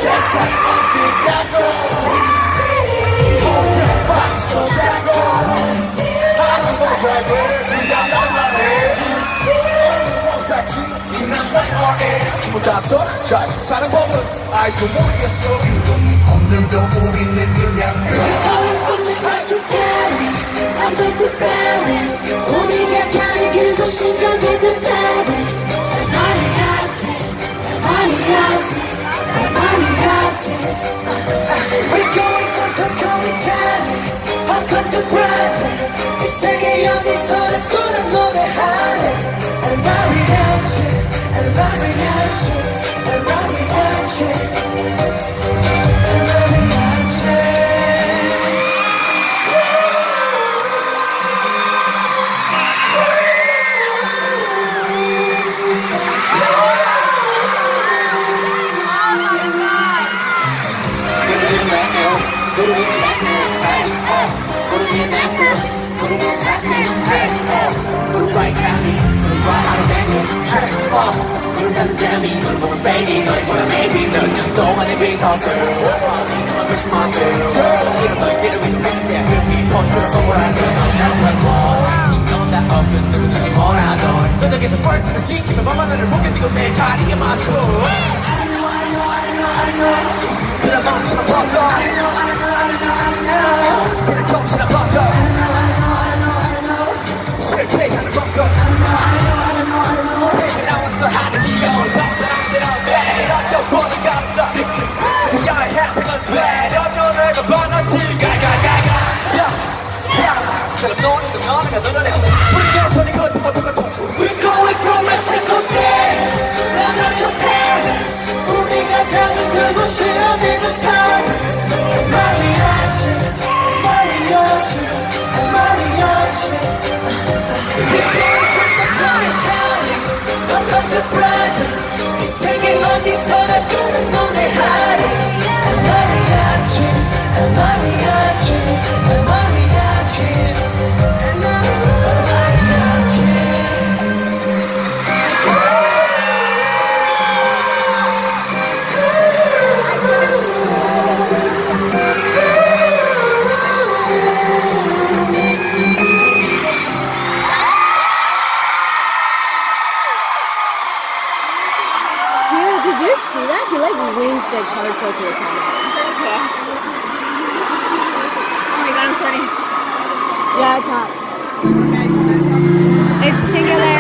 세상 어디 가고 호텔 박수 자고 하는 모자에 불난다는 말에 원사치 이 남자의 어에 힘을 다써 잘 사는 법은 아이도 모르겠어 없는도 우리는 그냥 We're going from the back to Paris, London to Paris. 우리가 가는 그곳이 여기는 Paris. 말이야지, 말이야지, 말이야지. We're going from Tokyo, Italy, Hong Kong to Brazil. 이 세계 어디서나 또나 노래하네. 말이야지, 말이야지, 말이야지. 구름타는 재미 널 보면 fading 너의 보면 maybe 넌 동안의 big talker 너만 훨씬 멋져 이런 너의 길을 위로 가는데 그 포인트 소홀하게 신경 다 없는 누구든지 뭐라도 너덕에서 first를 지키면 너만 나를 목여지고 내 자리에 맞춰 그런 맘처럼 벗어 우리 정신을 벗어 실패하는 것도 하는 이유를 사람들은 왜 어쩌고 보니까 없어 그녀의 혜택은 왜 어쩌고 내가 반하지 가가가가 그럼 너는 너네가 너네 우리 여전히 그것도 똑같아 We're going from Mexico City, London to Paris. 우리가 가는 그곳이 어디든 Paris. Mariachi, mariachi, mariachi. We're going from Tokyo, Italy, Hong Kong to Brazil. 이 세계 어디서나 또는 노래하리. Mariachi, mariachi, mariachi. Dude, did you see that? He like winked like hardcore to the camera. Oh my god, I'm sweating. Yeah, it's hot. It's singular.